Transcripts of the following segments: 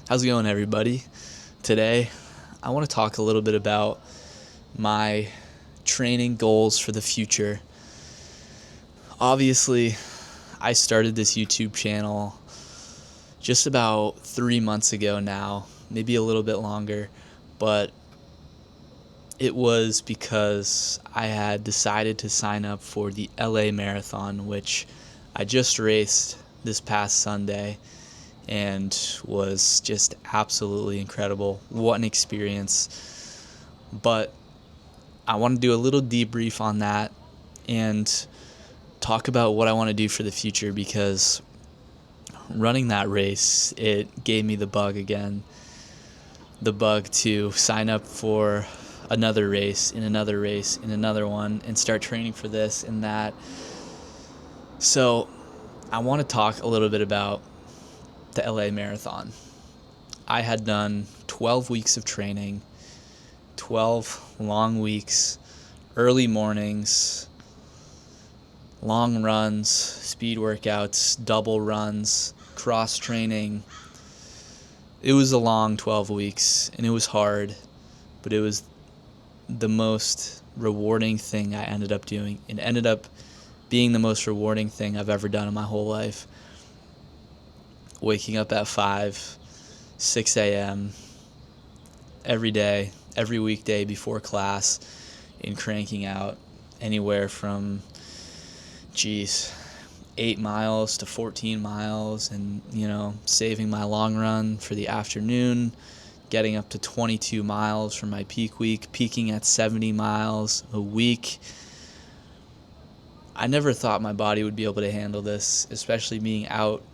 How's it going, everybody? Today, I want to talk a little bit about my training goals for the future. Obviously, I started this YouTube channel just about 3 months ago now, maybe a little bit longer, but it was because I had decided to sign up for the LA Marathon, which I just raced this past Sunday and was just absolutely incredible. What an experience. But I want to do a little debrief on that and talk about what I want to do for the future, because running that race, it gave me the bug again. The bug to sign up for another race, in another race, in another one, and start training for this and that. So I want to talk a little bit about the LA Marathon. I had done 12 weeks of training, 12 long weeks, early mornings, long runs, speed workouts, double runs, cross training. It was a long 12 weeks, and it was hard, but it was the most rewarding thing I ended up doing. It ended up being the most rewarding thing I've ever done in my whole life. Waking up at 5, 6 a.m. every day, every weekday before class, and cranking out anywhere from, 8 miles to 14 miles, and, saving my long run for the afternoon, getting up to 22 miles for my peak week, peaking at 70 miles a week. I never thought my body would be able to handle this, especially being out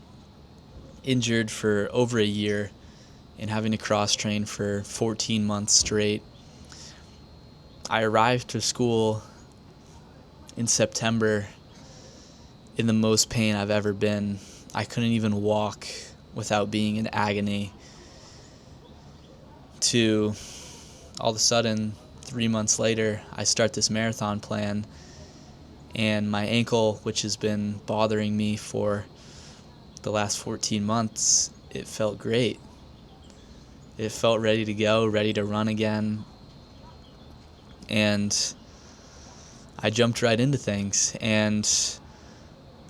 injured for over a year and having to cross train for 14 months straight. I arrived to school in September in the most pain I've ever been. I couldn't even walk without being in agony. To all of a sudden, 3 months later, I start this marathon plan, and my ankle, which has been bothering me for the last 14 months, it felt great. It felt ready to go, ready to run again. And I jumped right into things, and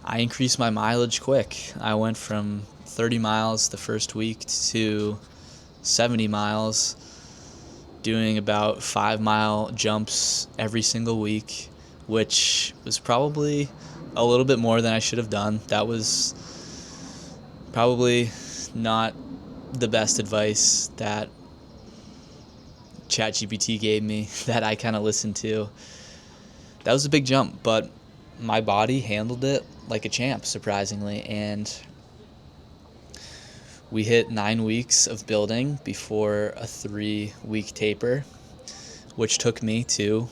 I increased my mileage quick. I went from 30 miles the first week to 70 miles, doing about 5-mile jumps every single week, which was probably a little bit more than I should have done. That was probably not the best advice that ChatGPT gave me that I kind of listened to. That was a big jump, but my body handled it like a champ, surprisingly, and we hit 9 weeks of building before a 3-week taper, which took me to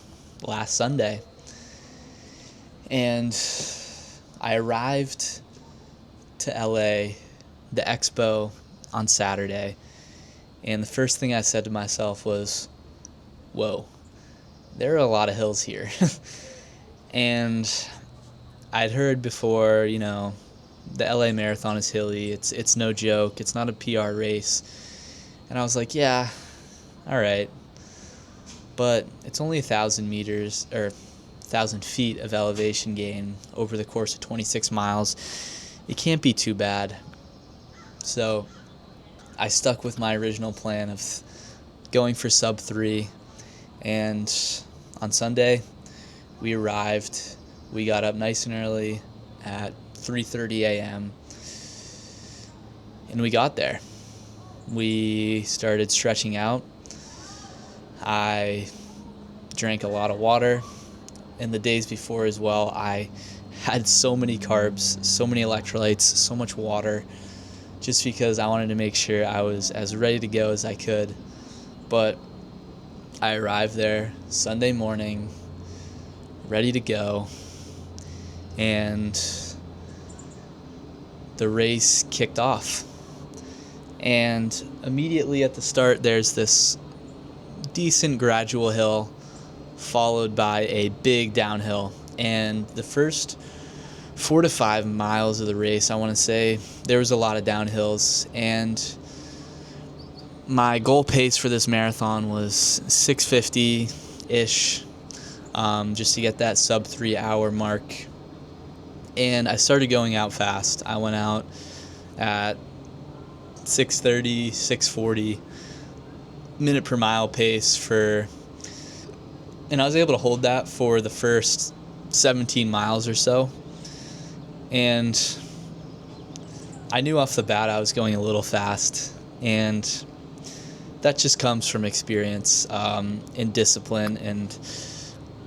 last Sunday. And I arrived to LA, the expo, on Saturday, and the first thing I said to myself was, whoa, there are a lot of hills here. And I'd heard before, the LA Marathon is hilly. It's no joke. It's not a PR race. And I was like, yeah, all right. But it's only 1,000 meters or 1,000 feet of elevation gain over the course of 26 miles. It can't be too bad. So I stuck with my original plan of going for sub 3. And on Sunday, we arrived. We got up nice and early at 3:30 a.m. and we got there. We started stretching out. I drank a lot of water. And the days before as well, I had so many carbs, so many electrolytes, so much water, just because I wanted to make sure I was as ready to go as I could. But I arrived there Sunday morning, ready to go, and the race kicked off. And immediately at the start, there's this decent gradual hill followed by a big downhill. And the first 4 to 5 miles of the race, I want to say, there was a lot of downhills. And my goal pace for this marathon was 6:50-ish, just to get that sub 3 hour mark. And I started going out fast. I went out at 6:30, 6:40 minute per mile pace and I was able to hold that for the first 17 miles or so. And I knew off the bat I was going a little fast, and that just comes from experience and discipline. And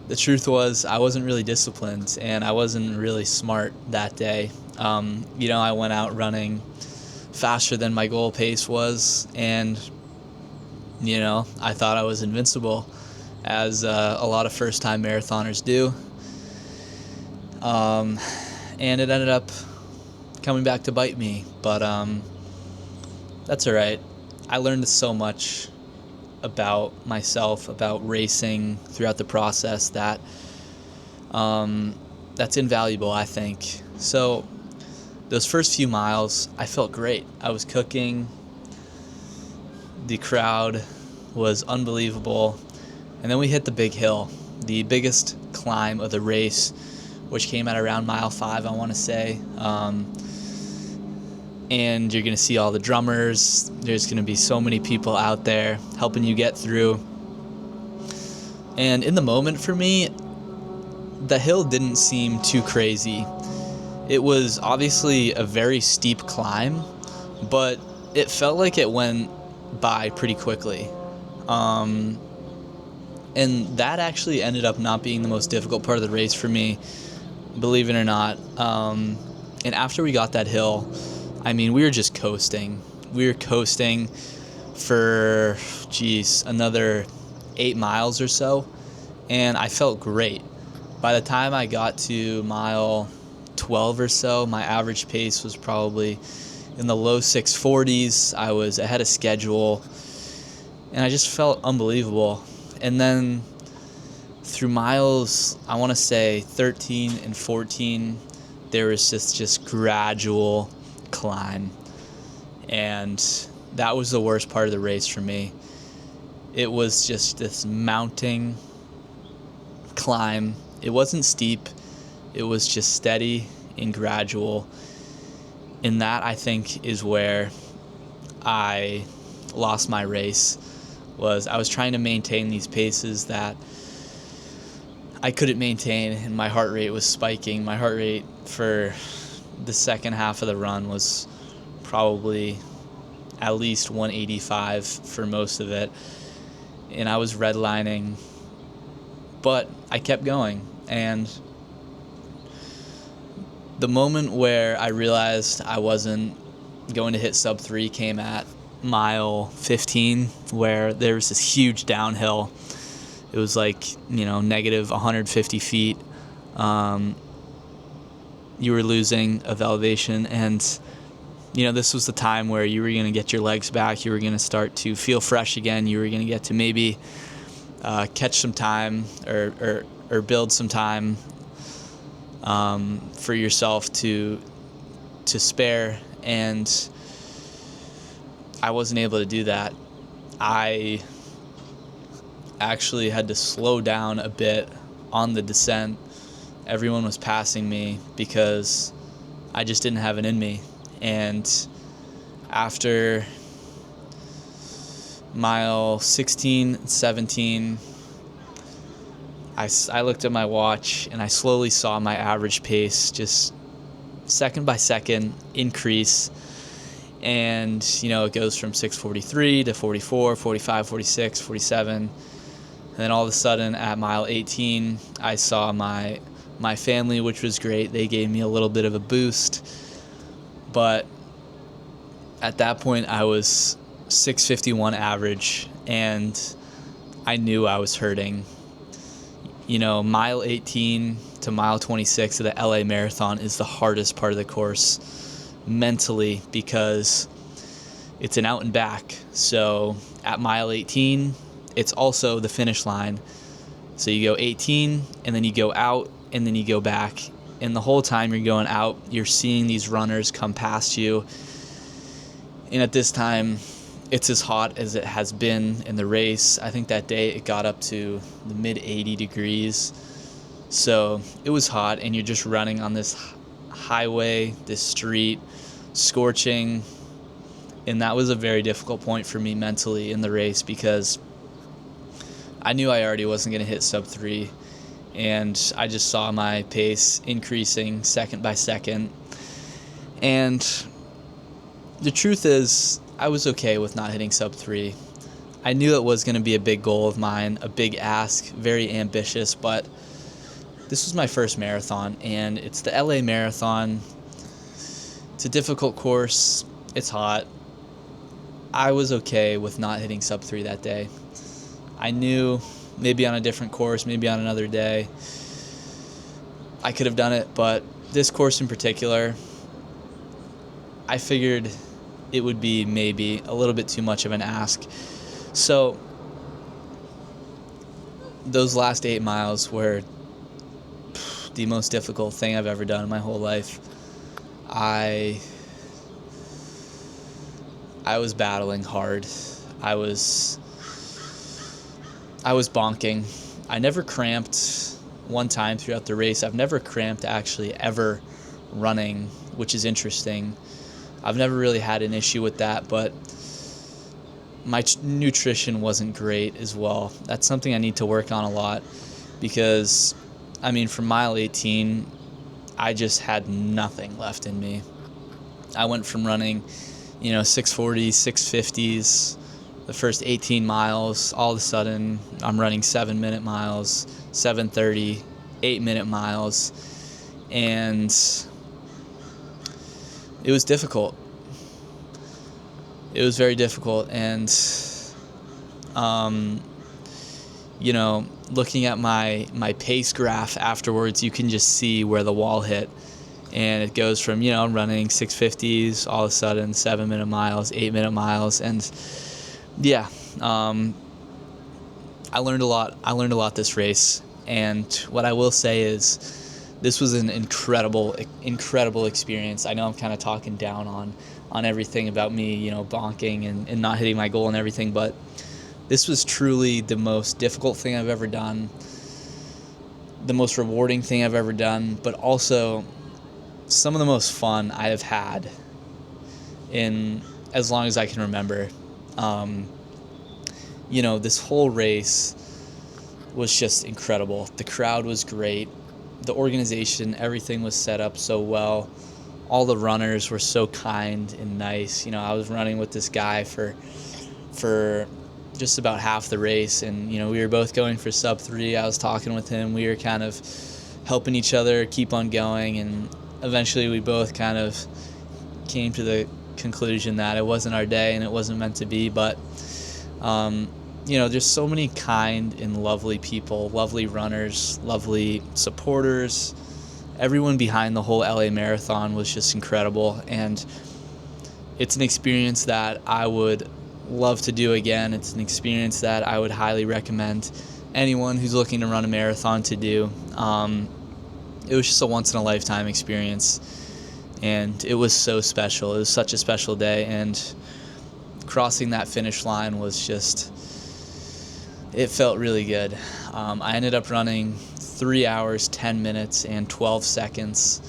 the truth was, I wasn't really disciplined, and I wasn't really smart that day. I went out running faster than my goal pace was, and I thought I was invincible, as a lot of first-time marathoners do. And it ended up coming back to bite me, but that's all right. I learned so much about myself, about racing throughout the process that's invaluable, I think. So those first few miles, I felt great. I was cooking. The crowd was unbelievable. And then we hit the big hill, the biggest climb of the race, which came at around mile 5, I want to say. And you're going to see all the drummers. There's going to be so many people out there helping you get through. And in the moment for me, the hill didn't seem too crazy. It was obviously a very steep climb, but it felt like it went by pretty quickly. And that actually ended up not being the most difficult part of the race for me, believe it or not. And after we got that hill, we were just coasting. We were coasting for, another 8 miles or so, and I felt great. By the time I got to mile 12 or so, my average pace was probably in the low 6:40s. I was ahead of schedule, and I just felt unbelievable. And then through miles, I want to say 13 and 14, there was just gradual climb, and that was the worst part of the race for me. It was just this mounting climb. It wasn't steep, it was just steady and gradual, and that, I think, is where I lost my race. I was trying to maintain these paces that I couldn't maintain, and my heart rate was spiking. My heart rate for the second half of the run was probably at least 185 for most of it, and I was redlining, but I kept going. And the moment where I realized I wasn't going to hit sub 3 came at mile 15, where there was this huge downhill. It was like, negative 150 feet. You were losing of elevation, and this was the time where you were going to get your legs back. You were going to start to feel fresh again. You were going to get to maybe catch some time or build some time for yourself to spare, and I wasn't able to do that. I actually had to slow down a bit on the descent. Everyone was passing me because I just didn't have it in me. And after mile 16, 17, I looked at my watch, and I slowly saw my average pace just second by second increase. And, it goes from 6:43 to 44, 45, 46, 47. And then all of a sudden at mile 18, I saw my family, which was great. They gave me a little bit of a boost. But at that point, I was 6:51 average, and I knew I was hurting. Mile 18 to mile 26 of the LA Marathon is the hardest part of the course mentally, because it's an out and back. So at mile 18, it's also the finish line. So you go 18, and then you go out, and then you go back. And the whole time you're going out, you're seeing these runners come past you. And at this time, it's as hot as it has been in the race. I think that day it got up to the mid 80 degrees. So it was hot, and you're just running on this highway, this street, scorching. And that was a very difficult point for me mentally in the race, because I knew I already wasn't going to hit sub 3. And I just saw my pace increasing second by second. And the truth is, I was okay with not hitting sub 3. I knew it was going to be a big goal of mine, a big ask, very ambitious, but this was my first marathon, and it's the LA Marathon. It's a difficult course. It's hot. I was okay with not hitting sub 3 that day. I knew maybe on a different course, maybe on another day, I could have done it, but this course in particular, I figured it would be maybe a little bit too much of an ask. So those last 8 miles were the most difficult thing I've ever done in my whole life. I was battling hard. I was bonking. I never cramped one time throughout the race. I've never cramped actually ever running, which is interesting. I've never really had an issue with that, but my nutrition wasn't great as well. That's something I need to work on a lot, because, I mean, from mile 18, I just had nothing left in me. I went from running, 640s, 650s, the first 18 miles, all of a sudden I'm running 7-minute miles, 7:30, 8-minute miles, and it was difficult. It was very difficult, and looking at my pace graph afterwards, you can just see where the wall hit. And it goes from, running 650s, all of a sudden 7-minute miles, 8-minute miles. And yeah, I learned a lot. I learned a lot this race. And what I will say is this was an incredible experience. I know I'm kind of talking down on everything about me, bonking and not hitting my goal and everything, but this was truly the most difficult thing I've ever done, the most rewarding thing I've ever done, but also some of the most fun I have had in as long as I can remember. This whole race was just incredible. The crowd was great. The organization, everything was set up so well. All the runners were so kind and nice. I was running with this guy for just about half the race, and we were both going for sub 3. I was talking with him. We were kind of helping each other keep on going, and eventually we both kind of came to the conclusion that it wasn't our day and it wasn't meant to be. But there's so many kind and lovely people, lovely runners, lovely supporters. Everyone behind the whole LA Marathon was just incredible, and it's an experience that I would love to do again. It's an experience that I would highly recommend anyone who's looking to run a marathon to do. It was just a once-in-a-lifetime experience, and it was so special. It was such a special day, and crossing that finish line was just, it felt really good. I ended up running 3 hours, 10 minutes, and 12 seconds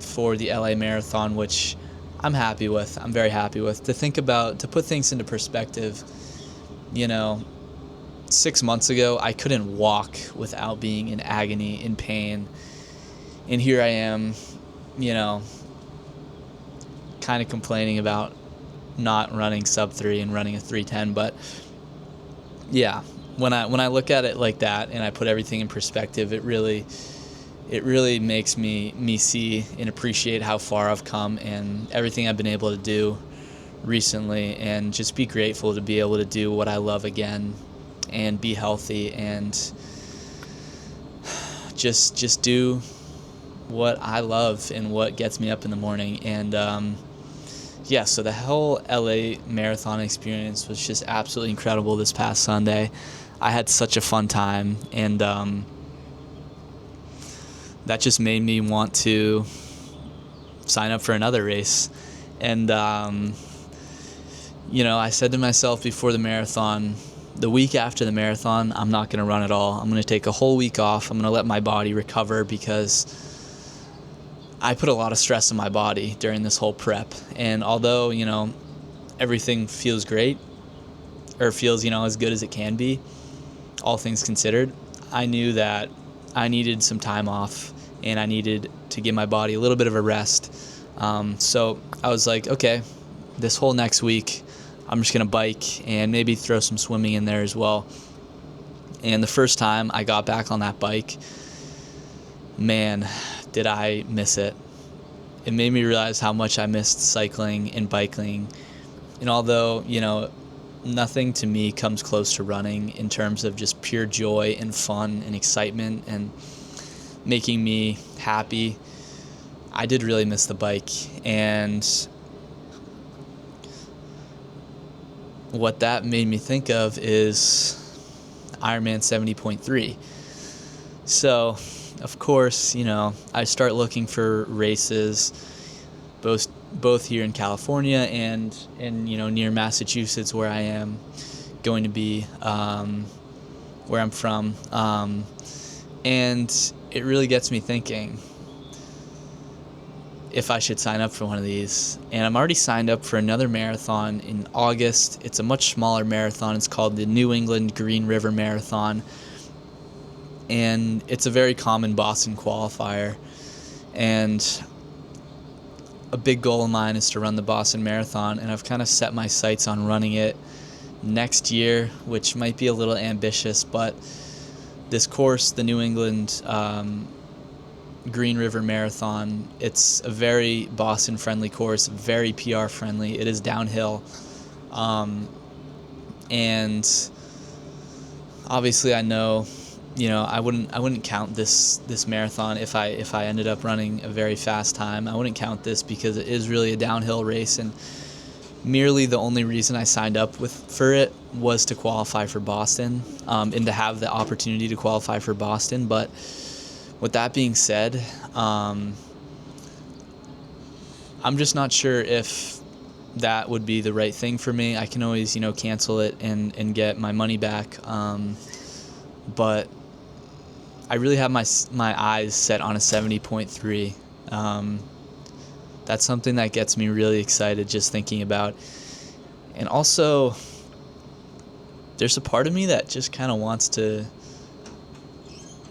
for the LA Marathon, which I'm happy with. I'm very happy with. To put things into perspective, 6 months ago, I couldn't walk without being in agony, in pain. And here I am, kind of complaining about not running sub 3 and running a 3:10. But yeah, when I look at it like that and I put everything in perspective, it really makes me see and appreciate how far I've come and everything I've been able to do recently, and just be grateful to be able to do what I love again and be healthy and just do what I love and what gets me up in the morning. And so the whole LA Marathon experience was just absolutely incredible this past Sunday. I had such a fun time, and that just made me want to sign up for another race. And I said to myself before the marathon, the week after the marathon, I'm not going to run at all. I'm going to take a whole week off. I'm going to let my body recover because I put a lot of stress on my body during this whole prep. And although, everything feels great or feels, as good as it can be, all things considered, I knew that I needed some time off and I needed to give my body a little bit of a rest. So I was like, okay, this whole next week, I'm just going to bike and maybe throw some swimming in there as well. And the first time I got back on that bike, man, did I miss it. It made me realize how much I missed cycling and biking. And although, nothing to me comes close to running in terms of just pure joy and fun and excitement and making me happy, I did really miss the bike. And what that made me think of is Ironman 70.3. So, of course, I start looking for races, both here in California and near Massachusetts, where I am going to be, where I'm from, and it really gets me thinking if I should sign up for one of these. And I'm already signed up for another marathon in August. It's a much smaller marathon. It's called the New England Green River Marathon. And it's a very common Boston qualifier. And a big goal of mine is to run the Boston Marathon. And I've kind of set my sights on running it next year, which might be a little ambitious. But this course, the New England Green River Marathon, it's a very Boston-friendly course, very PR-friendly. It is downhill. And obviously I know, I wouldn't count this marathon if I ended up running a very fast time. I wouldn't count this because it is really a downhill race, and merely the only reason I signed up for it was to qualify for Boston, and to have the opportunity to qualify for Boston. But with that being said, I'm just not sure if that would be the right thing for me. I can always, cancel it and get my money back. But I really have my eyes set on a 70.3. That's something that gets me really excited just thinking about. And also, there's a part of me that just kind of wants to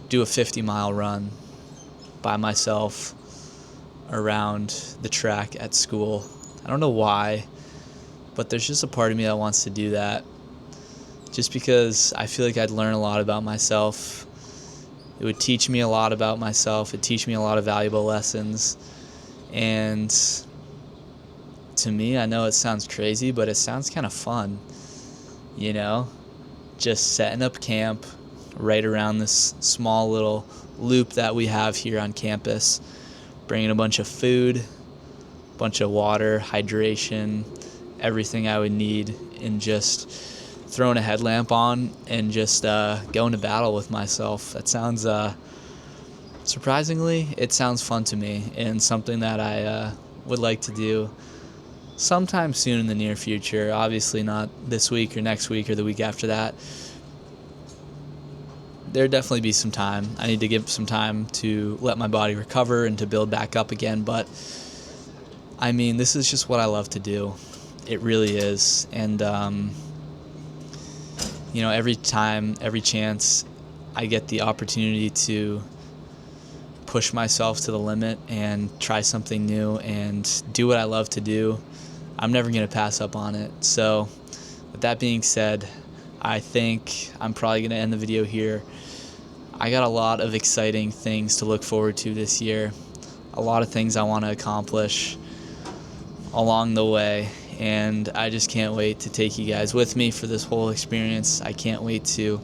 do a 50-mile run by myself around the track at school. I don't know why, but there's just a part of me that wants to do that, just because I feel like I'd learn a lot about myself. It would teach me a lot about myself. It'd teach me a lot of valuable lessons. And to me, I know it sounds crazy, but it sounds kind of fun, just setting up camp right around this small little loop that we have here on campus, bringing a bunch of food, a bunch of water, hydration, everything I would need, and just throwing a headlamp on and just going to battle with myself. That sounds, surprisingly, it sounds fun to me, and something that I would like to do sometime soon in the near future. Obviously not this week or next week or the week after that. There'd definitely be some time. I need to give some time to let my body recover and to build back up again. But, this is just what I love to do. It really is. And, every time, every chance I get the opportunity to push myself to the limit and try something new and do what I love to do, I'm never going to pass up on it. So, with that being said, I think I'm probably going to end the video here. I got a lot of exciting things to look forward to this year, a lot of things I want to accomplish along the way, and I just can't wait to take you guys with me for this whole experience. I can't wait to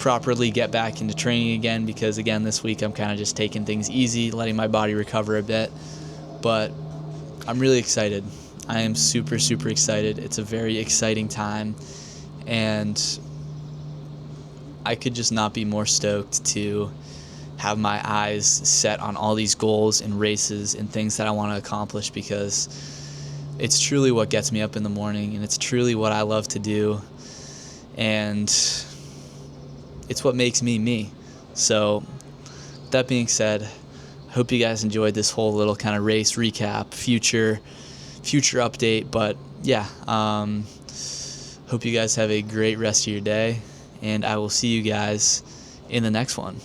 properly get back into training again, because again, this week I'm kind of just taking things easy, letting my body recover a bit, but I'm really excited. I am super, super excited. It's a very exciting time, and I could just not be more stoked to have my eyes set on all these goals and races and things that I want to accomplish, because it's truly what gets me up in the morning, and it's truly what I love to do, and it's what makes me me. So that being said, I hope you guys enjoyed this whole little kind of race recap, future update. But yeah, hope you guys have a great rest of your day, and I will see you guys in the next one.